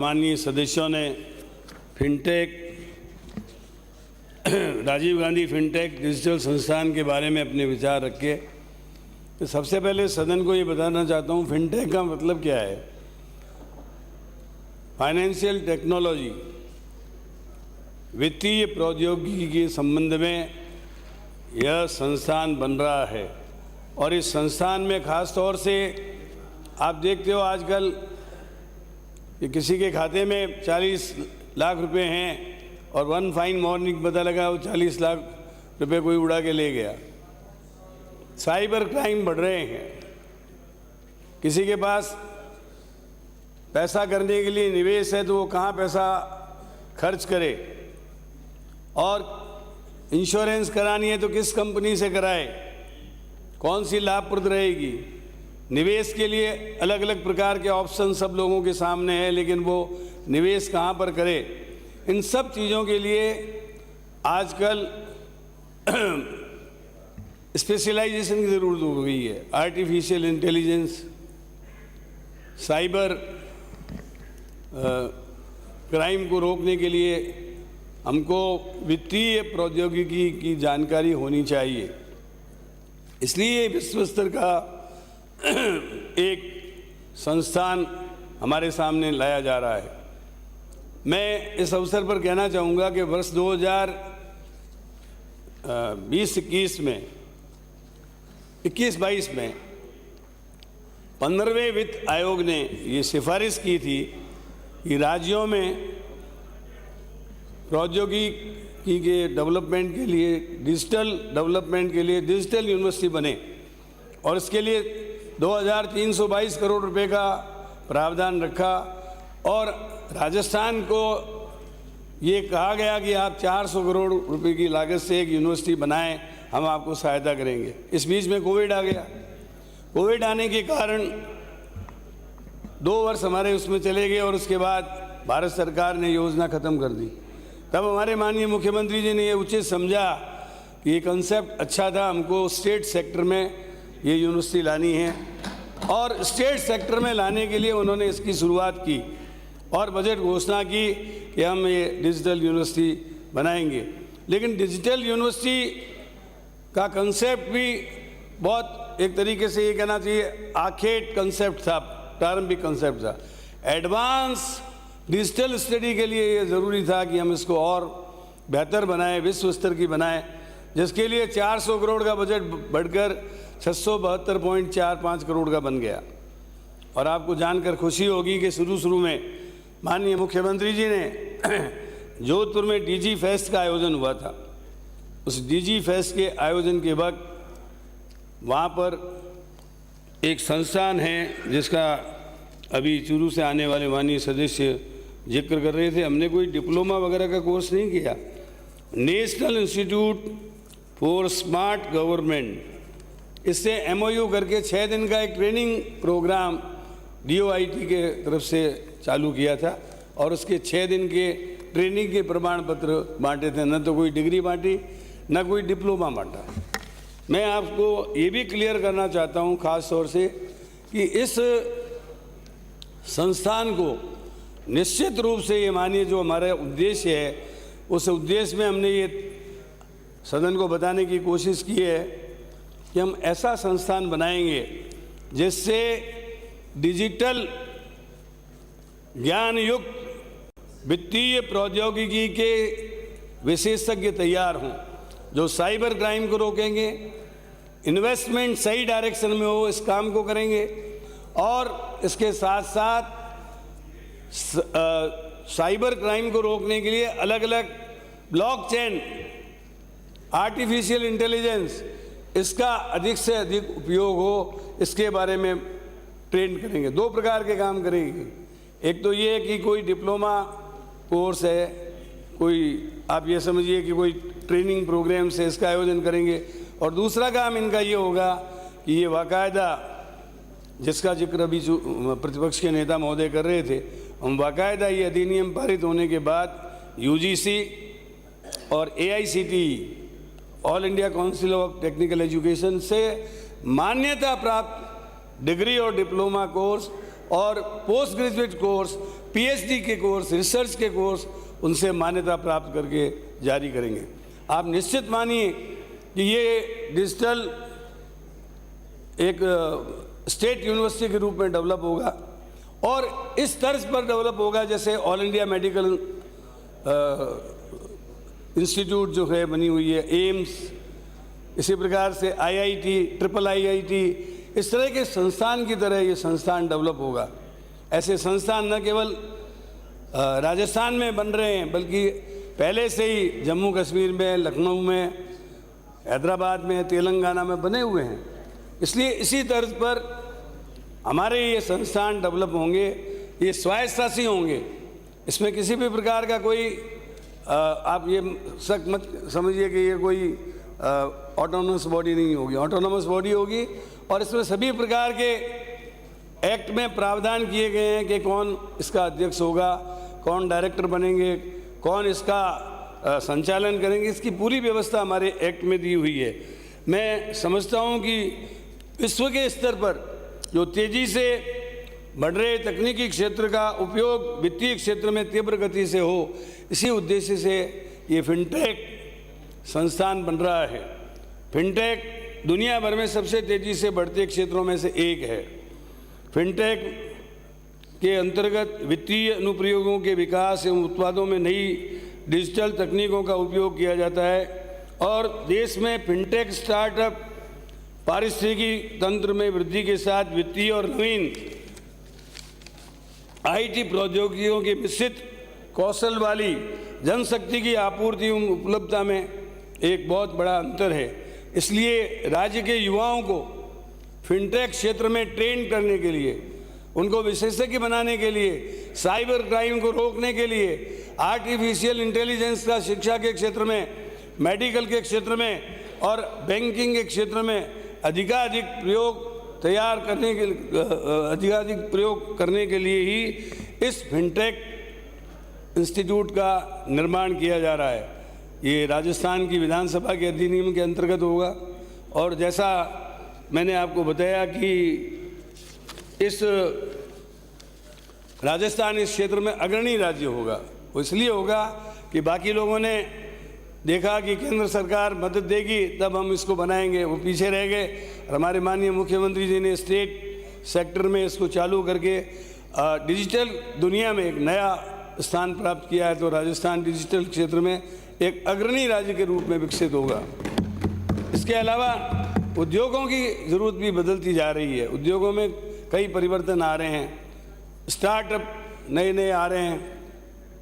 माननीय सदस्यों ने fintech Rajiv Gandhi fintech digital संस्थान के बारे में अपने विचार रखे। तो सबसे पहले सदन को ये बताना चाहता हूँ, फिनटेक का मतलब क्या है। फाइनेंशियल टेक्नोलॉजी, वित्तीय प्रौद्योगिकी के संबंध में यह संस्थान बन रहा है। और इस संस्थान में खास तौर से आप देखते हो आजकल कि किसी के खाते में 40 लाख रुपए हैं और वन फाइन मॉर्निंग पता लगा वो 40 लाख रुपए कोई उड़ा के ले गया। साइबर क्राइम बढ़ रहे हैं। किसी के पास पैसा करने के लिए निवेश है तो वो कहाँ पैसा खर्च करे, और इंश्योरेंस करानी है तो किस कंपनी से कराए, कौन सी लाभप्रद रहेगी। निवेश के लिए अलग अलग प्रकार के ऑप्शन सब लोगों के सामने हैं, लेकिन वो निवेश कहाँ पर करे, इन सब चीज़ों के लिए आजकल स्पेशलाइजेशन की ज़रूरत हो गई है। आर्टिफिशियल इंटेलिजेंस, साइबर क्राइम को रोकने के लिए हमको वित्तीय प्रौद्योगिकी की जानकारी होनी चाहिए। इसलिए विश्व स्तर का एक संस्थान हमारे सामने लाया जा रहा है। मैं इस अवसर पर कहना चाहूँगा कि वर्ष 2020-21 में 21-22 में 15वें वित्त आयोग ने ये सिफारिश की थी कि राज्यों में प्रौद्योगिकी के डेवलपमेंट के लिए, डिजिटल डेवलपमेंट के लिए डिजिटल यूनिवर्सिटी बने, और इसके लिए 2322 करोड़ रुपए का प्रावधान रखा। और राजस्थान को ये कहा गया कि आप 400 करोड़ रुपए की लागत से एक यूनिवर्सिटी बनाएं, हम आपको सहायता करेंगे। इस बीच में कोविड आ गया। कोविड आने के कारण 2 वर्ष हमारे उसमें चले गए और उसके बाद भारत सरकार ने योजना ख़त्म कर दी। तब हमारे माननीय मुख्यमंत्री जी ने ये उचित समझा कि ये कंसेप्ट अच्छा था, हमको स्टेट सेक्टर में ये यूनिवर्सिटी लानी है, और स्टेट सेक्टर में लाने के लिए उन्होंने इसकी शुरुआत की और बजट घोषणा की कि हम ये डिजिटल यूनिवर्सिटी बनाएंगे। लेकिन डिजिटल यूनिवर्सिटी का कंसेप्ट भी बहुत, एक तरीके से ये कहना चाहिए, आखेट कंसेप्ट था, प्रारंभिक कंसेप्ट था। एडवांस डिजिटल स्टडी के लिए ये ज़रूरी था कि हम इसको और बेहतर बनाएं, विश्व स्तर की बनाएं, जिसके लिए 400 करोड़ का बजट बढ़कर 672.45 करोड़ का बन गया। और आपको जानकर खुशी होगी कि शुरू में माननीय मुख्यमंत्री जी ने जोधपुर में डीजी फेस्ट का आयोजन हुआ था। उस डीजी फेस्ट के आयोजन के वक्त वहाँ पर एक संस्थान है जिसका अभी चूरू से आने वाले माननीय सदस्य जिक्र कर रहे थे। हमने कोई डिप्लोमा वगैरह का कोर्स नहीं किया। National institute for smart government, इससे MOU करके 6 दिन का एक ट्रेनिंग प्रोग्राम DOIT के तरफ से चालू किया था, और उसके 6 दिन के ट्रेनिंग के प्रमाण पत्र बांटे थे। न तो कोई डिग्री बांटी, न कोई डिप्लोमा बांटा। मैं आपको ये भी क्लियर करना चाहता हूँ ख़ास तौर से कि इस संस्थान को निश्चित रूप से ये मानिए जो हमारा उद्देश्य है, उस उद्देश्य में हमने ये सदन को बताने की कोशिश की है कि हम ऐसा संस्थान बनाएंगे जिससे डिजिटल ज्ञान युक्त वित्तीय प्रौद्योगिकी के विशेषज्ञ तैयार हों, जो साइबर क्राइम को रोकेंगे, इन्वेस्टमेंट सही डायरेक्शन में हो, इस काम को करेंगे, और इसके साथ साथ साइबर क्राइम को रोकने के लिए अलग अलग ब्लॉकचेन, आर्टिफिशियल इंटेलिजेंस, इसका अधिक से अधिक उपयोग हो, इसके बारे में ट्रेन करेंगे। 2 प्रकार के काम करेंगे। एक तो ये कि कोई डिप्लोमा कोर्स है, कोई आप ये समझिए कि कोई ट्रेनिंग प्रोग्राम से इसका आयोजन करेंगे, और दूसरा काम इनका ये होगा कि ये बाकायदा, जिसका जिक्र अभी प्रतिपक्ष के नेता महोदय कर रहे थे, हम बाकायदा ये अधिनियम पारित होने के बाद UGC और AICTE, all India council of technical education से मान्यता प्राप्त डिग्री और डिप्लोमा कोर्स और पोस्ट ग्रेजुएट कोर्स पीएचडी के कोर्स, रिसर्च के कोर्स उनसे मान्यता प्राप्त करके जारी करेंगे। आप निश्चित मानिए कि ये डिजिटल एक स्टेट यूनिवर्सिटी के रूप में डेवलप होगा और इस तर्ज पर डेवलप होगा जैसे ऑल इंडिया मेडिकल इंस्टीट्यूट जो है बनी हुई है, एम्स, इसी प्रकार से आईआईटी, ट्रिपल आईआईटी, इस तरह के संस्थान की तरह ये संस्थान डेवलप होगा। ऐसे संस्थान न केवल राजस्थान में बन रहे हैं बल्कि पहले से ही जम्मू कश्मीर में, लखनऊ में, हैदराबाद में, तेलंगाना में बने हुए हैं। इसलिए इसी तर्ज पर हमारे ये संस्थान डेवलप होंगे, ये स्वायत्तशासी होंगे। इसमें किसी भी प्रकार का कोई आप ये शक मत समझिए कि ये कोई ऑटोनमस बॉडी नहीं होगी, ऑटोनमस बॉडी होगी और इसमें सभी प्रकार के एक्ट में प्रावधान किए गए हैं कि कौन इसका अध्यक्ष होगा, कौन डायरेक्टर बनेंगे, कौन इसका संचालन करेंगे, इसकी पूरी व्यवस्था हमारे एक्ट में दी हुई है। मैं समझता हूँ कि विश्व के स्तर पर जो तेज़ी से बढ़ रहे तकनीकी क्षेत्र का उपयोग वित्तीय क्षेत्र में तीव्र गति से हो, इसी उद्देश्य से ये फिनटेक संस्थान बन रहा है। फिनटेक दुनिया भर में सबसे तेज़ी से बढ़ते क्षेत्रों में से एक है। फिनटेक के अंतर्गत वित्तीय अनुप्रयोगों के विकास एवं उत्पादों में नई डिजिटल तकनीकों का उपयोग किया जाता है और देश में फिनटेक स्टार्टअप पारिस्थितिकी तंत्र में वृद्धि के साथ वित्तीय और नवीन आईटी प्रौद्योगिकियों के मिश्रित कौशल वाली जनशक्ति की आपूर्ति एवं उपलब्धता में एक बहुत बड़ा अंतर है। इसलिए राज्य के युवाओं को फिनटेक क्षेत्र में ट्रेन करने के लिए, उनको विशेषज्ञ बनाने के लिए, साइबर क्राइम को रोकने के लिए, आर्टिफिशियल इंटेलिजेंस का शिक्षा के क्षेत्र में, मेडिकल के क्षेत्र में और बैंकिंग के क्षेत्र में अधिकाधिक प्रयोग करने के लिए ही इस फिनटेक इंस्टीट्यूट का निर्माण किया जा रहा है। ये राजस्थान की विधानसभा के अधिनियम के अंतर्गत होगा और जैसा मैंने आपको बताया कि इस राजस्थान इस क्षेत्र में अग्रणी राज्य होगा। वो इसलिए होगा कि बाकी लोगों ने देखा कि केंद्र सरकार मदद देगी तब हम इसको बनाएंगे, वो पीछे रह गए। और हमारे माननीय मुख्यमंत्री जी ने स्टेट सेक्टर में इसको चालू करके डिजिटल दुनिया में एक नया स्थान प्राप्त किया है। तो राजस्थान डिजिटल क्षेत्र में एक अग्रणी राज्य के रूप में विकसित होगा। इसके अलावा उद्योगों की ज़रूरत भी बदलती जा रही है। उद्योगों में कई परिवर्तन आ रहे हैं, स्टार्टअप नए नए आ रहे हैं।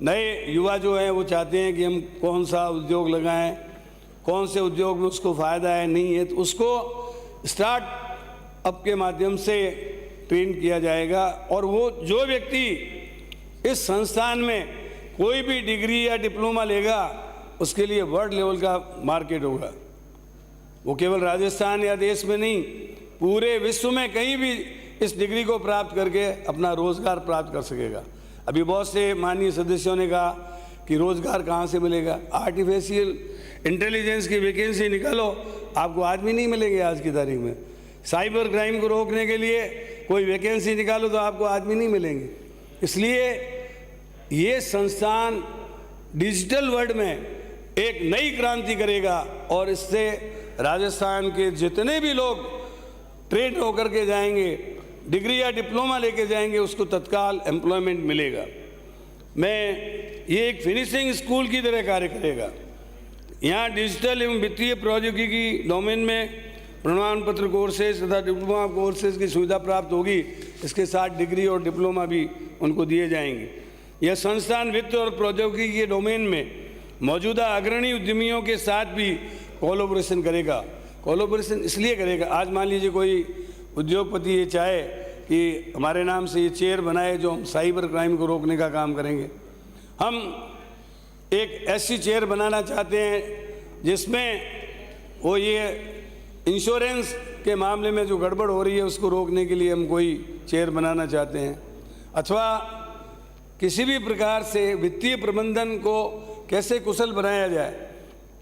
नए युवा जो हैं वो चाहते हैं कि हम कौन सा उद्योग लगाएं, कौन से उद्योग में उसको फ़ायदा है नहीं है, तो उसको स्टार्टअप के माध्यम से ट्रेन किया जाएगा। और वो जो व्यक्ति इस संस्थान में कोई भी डिग्री या डिप्लोमा लेगा उसके लिए वर्ल्ड लेवल का मार्केट होगा। वो केवल राजस्थान या देश में नहीं, पूरे विश्व में कहीं भी इस डिग्री को प्राप्त करके अपना रोज़गार प्राप्त कर सकेगा। अभी बहुत से माननीय सदस्यों ने कहा कि रोज़गार कहाँ से मिलेगा। आर्टिफिशियल इंटेलिजेंस की वैकेंसी निकालो, आपको आदमी नहीं मिलेंगे आज की तारीख में। साइबर क्राइम को रोकने के लिए कोई वैकेंसी निकालो तो आपको आदमी नहीं मिलेंगे। इसलिए ये संस्थान डिजिटल वर्ल्ड में एक नई क्रांति करेगा और इससे राजस्थान के जितने भी लोग ट्रेन होकर के जाएंगे, डिग्री या डिप्लोमा लेके जाएंगे, उसको तत्काल एम्प्लॉयमेंट मिलेगा। ये एक फिनिशिंग स्कूल की तरह कार्य करेगा। यहाँ डिजिटल एवं वित्तीय प्रौद्योगिकी डोमेन में प्रमाण पत्र कोर्सेज तथा डिप्लोमा कोर्सेज की सुविधा प्राप्त होगी। इसके साथ डिग्री और डिप्लोमा भी उनको दिए जाएंगे। यह संस्थान वित्त और प्रौद्योगिकी के डोमेन में मौजूदा अग्रणी उद्यमियों के साथ भी कोलैबोरेशन करेगा। कोलैबोरेशन इसलिए करेगा, आज मान लीजिए कोई उद्योगपति ये चाहे कि हमारे नाम से ये चेयर बनाए जो हम साइबर क्राइम को रोकने का काम करेंगे। हम एक ऐसी चेयर बनाना चाहते हैं जिसमें वो ये इंश्योरेंस के मामले में जो गड़बड़ हो रही है उसको रोकने के लिए हम कोई चेयर बनाना चाहते हैं, अथवा किसी भी प्रकार से वित्तीय प्रबंधन को कैसे कुशल बनाया जाए,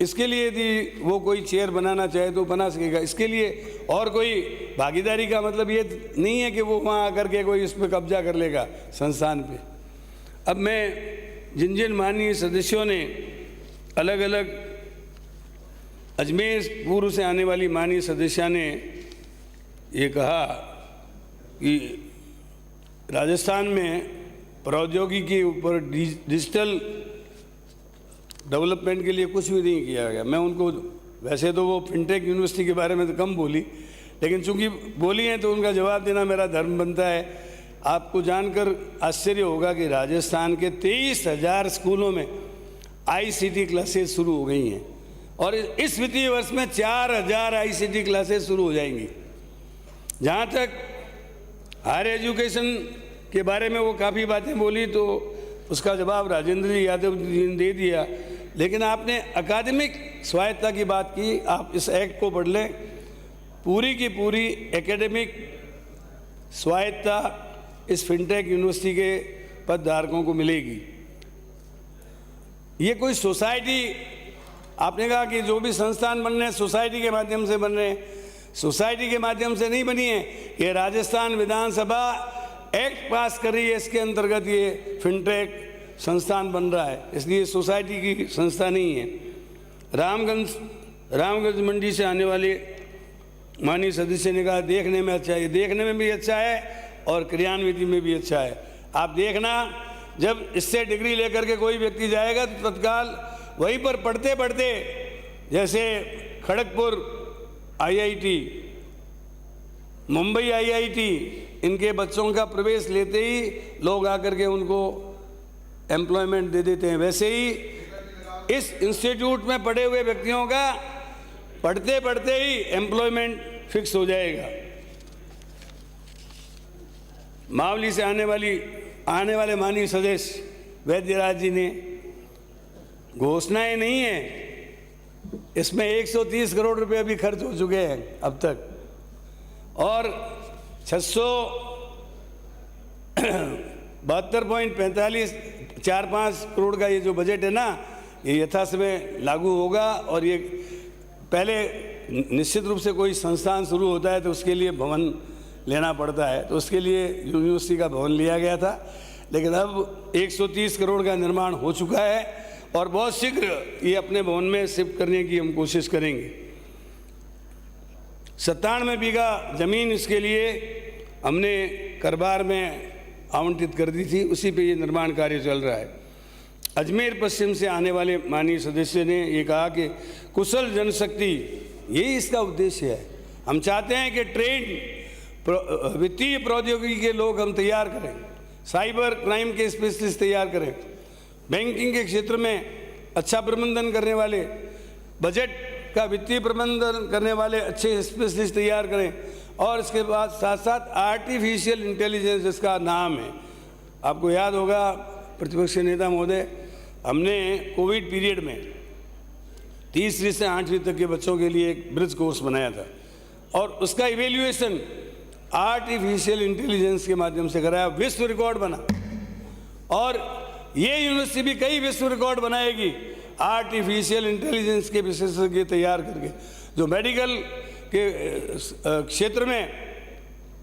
इसके लिए यदि वो कोई चेयर बनाना चाहे तो बना सकेगा। इसके लिए और कोई भागीदारी का मतलब ये नहीं है कि वो वहाँ आकर के कोई इस पर कब्जा कर लेगा संस्थान पे। अब मैं जिन जिन माननीय सदस्यों ने अलग अलग अजमेर पूर्व से आने वाली माननीय सदस्या ने ये कहा कि राजस्थान में प्रौद्योगिकी के ऊपर डिजिटल डेवलपमेंट के लिए कुछ भी नहीं किया गया। मैं उनको, वैसे तो वो फिनटेक यूनिवर्सिटी के बारे में तो कम बोली, लेकिन चूंकि बोली हैं तो उनका जवाब देना मेरा धर्म बनता है। आपको जानकर आश्चर्य होगा कि राजस्थान के 23,000 स्कूलों में ICT क्लासेस शुरू हो गई हैं और इस वित्तीय वर्ष में 4,000 ICT क्लासेस शुरू हो जाएंगी। जहाँ तक हायर एजुकेशन के बारे में वो काफ़ी बातें बोली तो उसका जवाब राजेंद्र जी यादव जी ने दे दिया, लेकिन आपने अकादमिक स्वायत्तता की बात की। आप इस एक्ट को पढ़ लें, पूरी की पूरी एकेडमिक स्वायत्तता इस फिनटेक यूनिवर्सिटी के पदधारकों को मिलेगी। ये कोई सोसाइटी, आपने कहा कि जो भी संस्थान बन रहे हैं सोसाइटी के माध्यम से बन रहे हैं, सोसाइटी के माध्यम से नहीं बनी है। ये राजस्थान विधानसभा एक्ट पास कर रही है, इसके अंतर्गत ये फिनटेक संस्थान बन रहा है, इसलिए सोसाइटी की संस्था नहीं है। रामगंज मंडी से आने वाले माननीय सदस्य ने कहा देखने में अच्छा है, देखने में भी अच्छा है और क्रियान्विति में भी अच्छा है। आप देखना, जब इससे डिग्री लेकर के कोई व्यक्ति जाएगा तो तत्काल वहीं पर पढ़ते पढ़ते, जैसे खड़गपुर IIT, मुंबई IIT, इनके बच्चों का प्रवेश लेते ही लोग आकर के उनको एम्प्लॉयमेंट दे देते हैं, वैसे ही इस इंस्टीट्यूट में पढ़े हुए व्यक्तियों का पढ़ते पढ़ते ही एम्प्लॉयमेंट फिक्स हो जाएगा। मावली से आने वाले माननीय सदस्य वैद्यराज जी ने, घोषणाएं नहीं है, इसमें 130 करोड़ रुपए अभी खर्च हो चुके हैं अब तक और 672.45 करोड़ का ये जो बजट है ना, ये यथासमय लागू होगा। और ये पहले निश्चित रूप से कोई संस्थान शुरू होता है तो उसके लिए भवन लेना पड़ता है, तो उसके लिए यूनिवर्सिटी का भवन लिया गया था, लेकिन अब 130 करोड़ का निर्माण हो चुका है और बहुत शीघ्र ये अपने भवन में शिफ्ट करने की हम कोशिश करेंगे। 97 बीघा जमीन इसके लिए हमने करबार में आवंटित कर दी थी, उसी पे ये निर्माण कार्य चल रहा है। अजमेर पश्चिम से आने वाले माननीय सदस्य ने ये कहा कि कुशल जनशक्ति, यही इसका उद्देश्य है। हम चाहते हैं कि ट्रेंड वित्तीय प्रौद्योगिकी के लोग हम तैयार करें, साइबर क्राइम के स्पेशलिस्ट तैयार करें, बैंकिंग के क्षेत्र में अच्छा प्रबंधन करने वाले, बजट का वित्तीय प्रबंधन करने वाले अच्छे स्पेशलिस्ट तैयार करें। और इसके बाद साथ साथ आर्टिफिशियल इंटेलिजेंस जिसका नाम है, आपको याद होगा प्रतिपक्ष नेता महोदय, हमने कोविड पीरियड में तीसरी से 8वीं तक के बच्चों के लिए एक ब्रिज कोर्स बनाया था और उसका इवेल्युएशन आर्टिफिशियल इंटेलिजेंस के माध्यम से कराया, विश्व रिकॉर्ड बना। और ये यूनिवर्सिटी भी कई विश्व रिकॉर्ड बनाएगी आर्टिफिशियल इंटेलिजेंस के विशेषज्ञ तैयार करके, जो मेडिकल के क्षेत्र में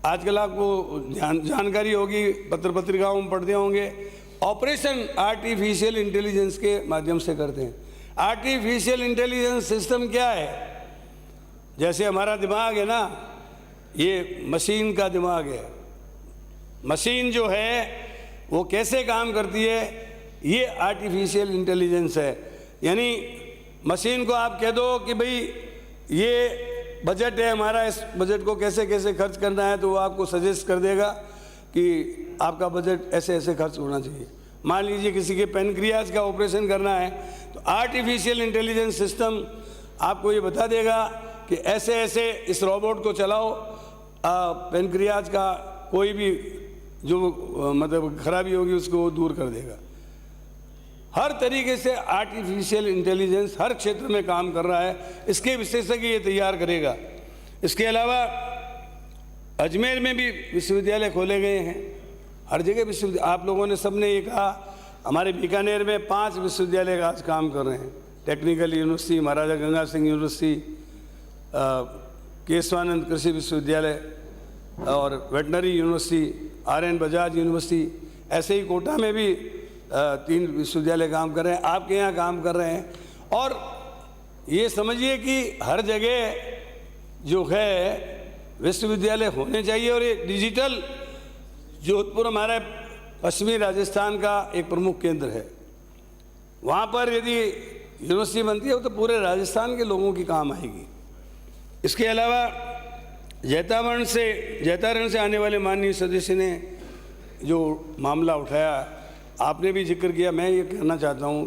आजकल आपको जानकारी होगी, पत्र पत्रिकाओं में पढ़ते होंगे, ऑपरेशन आर्टिफिशियल इंटेलिजेंस के माध्यम से करते हैं। आर्टिफिशियल इंटेलिजेंस सिस्टम क्या है? जैसे हमारा दिमाग है ना, ये मशीन का दिमाग है। मशीन जो है वो कैसे काम करती है, ये आर्टिफिशियल इंटेलिजेंस है। यानी मशीन को आप कह दो कि भाई ये बजट है हमारा, इस बजट को कैसे कैसे खर्च करना है, तो वो आपको सजेस्ट कर देगा कि आपका बजट ऐसे ऐसे खर्च होना चाहिए। मान लीजिए किसी के पेनक्रियाज का ऑपरेशन करना है तो आर्टिफिशियल इंटेलिजेंस सिस्टम आपको ये बता देगा कि ऐसे ऐसे इस रोबोट को चलाओ, पेनक्रियाज का कोई भी जो मतलब खराबी होगी उसको वो दूर कर देगा। हर तरीके से आर्टिफिशियल इंटेलिजेंस हर क्षेत्र में काम कर रहा है, इसके विशेषज्ञ ये तैयार करेगा। इसके अलावा अजमेर में भी विश्वविद्यालय खोले गए हैं, हर जगह विश्वविद्यालय। आप लोगों ने सबने ये कहा, हमारे बीकानेर में 5 विश्वविद्यालय आज काम कर रहे हैं, टेक्निकल यूनिवर्सिटी, महाराजा गंगा सिंह यूनिवर्सिटी, केशवानंद कृषि विश्वविद्यालय और veterinary university, RN Bajaj university. ऐसे ही कोटा में भी 3 विश्वविद्यालय काम कर रहे हैं, आपके यहाँ काम कर रहे हैं। और ये समझिए कि हर जगह जो है विश्वविद्यालय होने चाहिए। और ये डिजिटल जोधपुर हमारा पश्चिमी राजस्थान का एक प्रमुख केंद्र है। वहाँ पर यदि यूनिवर्सिटी बनती है तो पूरे राजस्थान के लोगों की काम आएगी। इसके अलावा जैतारण से आने वाले माननीय सदस्य ने जो मामला उठाया, आपने भी जिक्र किया। मैं ये कहना चाहता हूँ,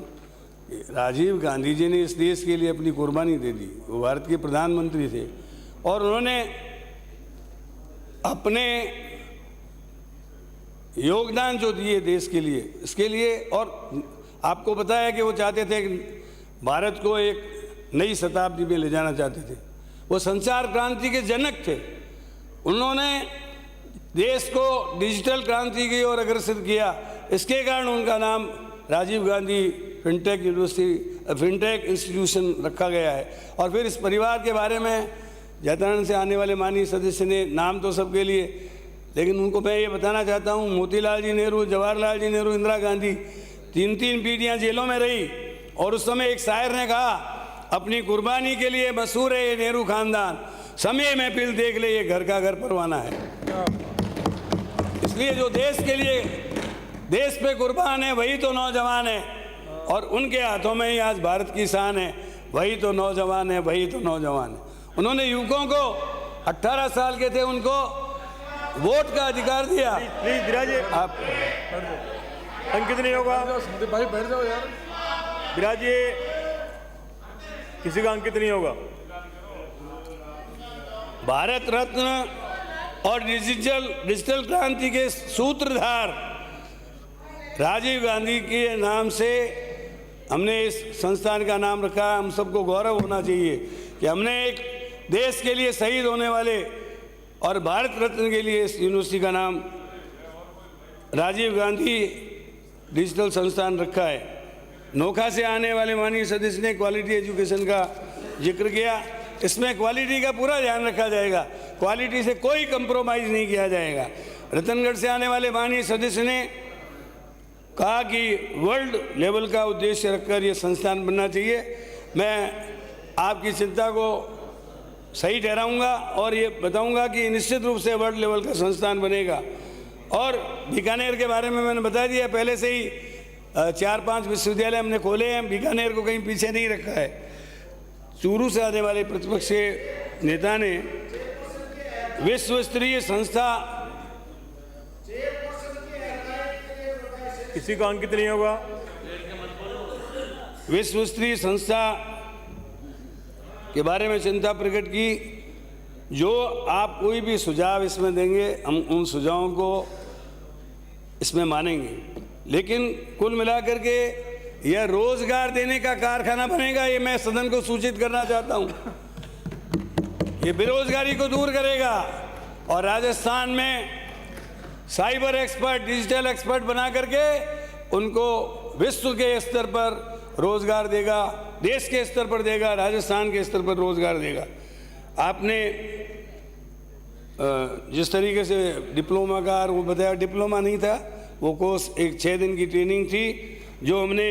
राजीव गांधी जी ने इस देश के लिए अपनी कुर्बानी दे दी। वो भारत के प्रधानमंत्री थे और उन्होंने अपने योगदान जो दिए देश के लिए, इसके लिए। और आपको पता है कि वो चाहते थे कि भारत को एक नई शताब्दी में ले जाना चाहते थे। वो संचार क्रांति के जनक थे। उन्होंने देश को डिजिटल क्रांति की ओर अग्रसर किया। इसके कारण उनका नाम राजीव गांधी फिनटेक इंस्टीट्यूशन रखा गया है। और फिर इस परिवार के बारे में जैतारण से आने वाले माननीय सदस्य ने नाम तो सबके लिए, लेकिन उनको मैं ये बताना चाहता हूँ, मोतीलाल जी नेहरू, जवाहरलाल जी नेहरू, इंदिरा गांधी 3-3 पीढ़ियाँ जेलों में रही। और उस समय एक शायर ने कहा, अपनी कुर्बानी के लिए मशहूर है ये नेहरू खानदान, समय महफिल देख ले ये घर का घर परवाना है। इसलिए जो देश के लिए देश पे कुर्बान है वही तो नौजवान है। और उनके हाथों में ही आज भारत की शान है। वही तो नौजवान है, वही तो नौजवान है। उन्होंने युवकों को 18 साल के थे उनको वोट का अधिकार दिया। प्लीज विराज आप अंकित नहीं होगा, भाई बैठ जाओ यार। विराज किसी का अंकित नहीं होगा। भारत रत्न और डिजिटल क्रांति के सूत्रधार राजीव गांधी के नाम से हमने इस संस्थान का नाम रखा। हम सबको गौरव होना चाहिए कि हमने एक देश के लिए शहीद होने वाले और भारत रत्न के लिए इस यूनिवर्सिटी का नाम राजीव गांधी डिजिटल संस्थान रखा है। नोखा से आने वाले माननीय सदस्य ने क्वालिटी एजुकेशन का जिक्र किया। इसमें क्वालिटी का पूरा ध्यान रखा जाएगा, क्वालिटी से कोई कंप्रोमाइज़ नहीं किया जाएगा। रतनगढ़ से आने वाले माननीय सदस्य ने कहा कि वर्ल्ड लेवल का उद्देश्य रखकर ये संस्थान बनना चाहिए। मैं आपकी चिंता को सही ठहराऊंगा और ये बताऊंगा कि निश्चित रूप से वर्ल्ड लेवल का संस्थान बनेगा। और बीकानेर के बारे में मैंने बता दिया, पहले से ही 4-5 विश्वविद्यालय हमने खोले हैं। बीकानेर को कहीं पीछे नहीं रखा है। चूरू से आने वाले प्रतिपक्ष के नेता ने विश्व स्तरीय संस्था, किसी का अंकित नहीं होगा, विश्व स्तरीय संस्था के बारे में चिंता प्रकट की। जो आप कोई भी सुझाव इसमें देंगे हम उन सुझावों को इसमें मानेंगे। लेकिन कुल मिलाकर के यह रोजगार देने का कारखाना बनेगा, ये मैं सदन को सूचित करना चाहता हूँ। ये बेरोजगारी को दूर करेगा और राजस्थान में साइबर एक्सपर्ट, डिजिटल एक्सपर्ट बना करके उनको विश्व के स्तर पर रोजगार देगा, देश के स्तर पर देगा, राजस्थान के स्तर पर रोजगार देगा। आपने जिस तरीके से डिप्लोमा का वो बताया, डिप्लोमा नहीं था वो कोर्स, एक 6 दिन की ट्रेनिंग थी जो हमने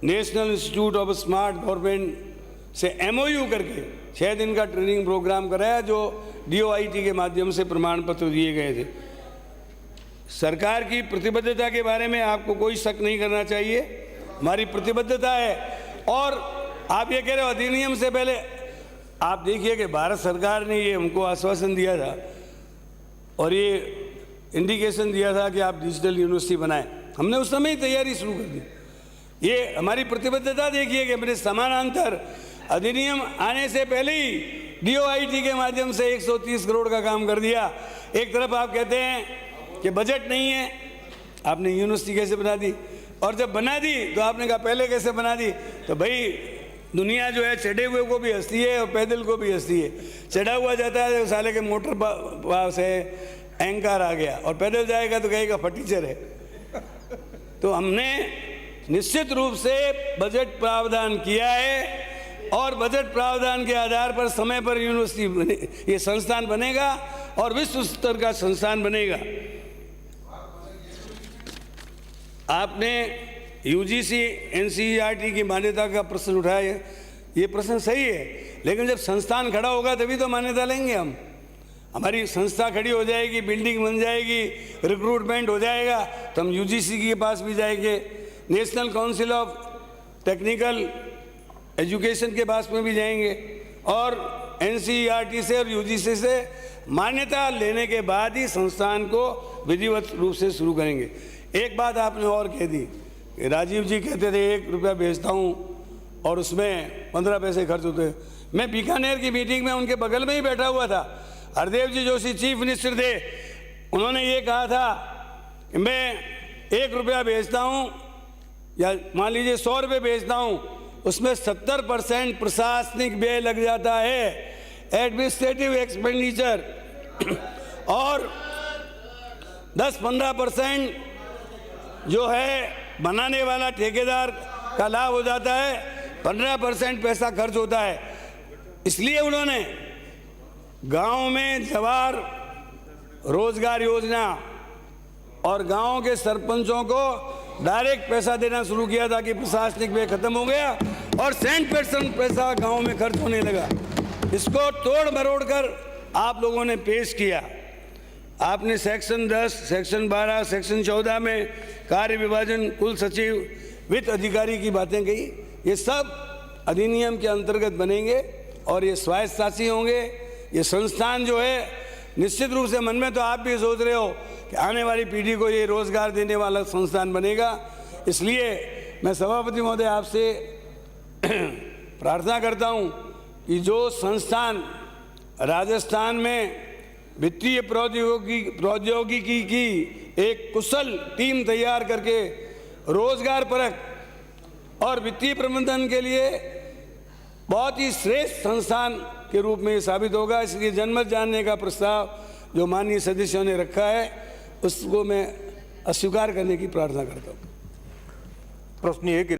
national institute of smart government से MOU करके 6 दिन का ट्रेनिंग प्रोग्राम कराया, जो DOIT के माध्यम से प्रमाण पत्र दिए गए थे। सरकार की प्रतिबद्धता के बारे में आपको कोई शक नहीं करना चाहिए, हमारी प्रतिबद्धता है। और आप ये कह रहे हो अधिनियम से पहले, आप देखिए कि भारत सरकार ने ये हमको आश्वासन दिया था और ये इंडिकेशन दिया था कि आप डिजिटल यूनिवर्सिटी बनाएं। हमने उस समय ही तैयारी शुरू कर दी। ये हमारी प्रतिबद्धता देखिए कि हमने समानांतर अधिनियम आने से पहले ही DOIT के माध्यम से 130 करोड़ का काम कर दिया। एक तरफ आप कहते हैं कि बजट नहीं है, आपने यूनिवर्सिटी कैसे बना दी, और जब बना दी तो आपने कहा पहले कैसे बना दी। तो भाई दुनिया जो है चढ़े हुए को भी हंसती है और पैदल को भी हंसती है। चढ़ा हुआ जाता है तो साले के मोटर पास है, एंकर आ गया, और पैदल जाएगा तो कहेगा फटीचर है। तो हमने निश्चित रूप से बजट प्रावधान किया है और बजट प्रावधान के आधार पर समय पर यूनिवर्सिटी ये संस्थान बनेगा और विश्व स्तर का संस्थान बनेगा। आपने यूजीसी एनसीईआरटी की मान्यता का प्रश्न उठाया है, ये प्रश्न सही है, लेकिन जब संस्थान खड़ा होगा तभी तो मान्यता लेंगे हम। हमारी संस्था खड़ी हो जाएगी, बिल्डिंग बन जाएगी, रिक्रूटमेंट हो जाएगा, तो हम यूजीसी के पास भी जाएंगे, national council of technical education के पास में भी जाएंगे, और एनसीईआरटी से और यूजीसी से मान्यता लेने के बाद ही संस्थान को विधिवत रूप से शुरू करेंगे। एक बात आपने और कह दी, राजीव जी कहते थे 1 रुपया भेजता हूँ और उसमें 15 पैसे खर्च होते हैं। मैं बीकानेर की मीटिंग में उनके बगल में ही बैठा हुआ था। हरदेव जी जोशी चीफ मिनिस्टर थे, उन्होंने ये कहा था कि मैं 1 रुपया भेजता हूँ या मान लीजिए 100 रुपये भेजता हूँ, उसमें 70% प्रशासनिक व्यय लग जाता है, एडमिनिस्ट्रेटिव एक्सपेंडिचर, और 10-15% जो है बनाने वाला ठेकेदार का लाभ हो जाता है, 15% पैसा खर्च होता है। इसलिए उन्होंने गांव में जवार रोजगार योजना और गांव के सरपंचों को डायरेक्ट पैसा देना शुरू किया ताकि प्रशासनिक व्यय खत्म हो गया और 100% पैसा गांव में खर्च होने लगा। इसको तोड़ मरोड़ कर आप लोगों ने पेश किया। आपने सेक्शन 10, सेक्शन 12, सेक्शन 14 में कार्य विभाजन, कुल सचिव, वित्त अधिकारी की बातें कही। ये सब अधिनियम के अंतर्गत बनेंगे और ये स्वायत्त शासी होंगे। ये संस्थान जो है निश्चित रूप से मन में तो आप भी सोच रहे हो कि आने वाली पीढ़ी को ये रोजगार देने वाला संस्थान बनेगा। इसलिए मैं सभापति महोदय आपसे प्रार्थना करता हूँ कि जो संस्थान राजस्थान में वित्तीय प्रौद्योगिकी की एक कुशल टीम तैयार करके रोजगार परक और वित्तीय प्रबंधन के लिए बहुत ही श्रेष्ठ संस्थान के रूप में ये साबित होगा। इसलिए जनमत जानने का प्रस्ताव जो माननीय सदस्यों ने रखा है उसको मैं अस्वीकार करने की प्रार्थना करता हूँ। प्रश्न ये कि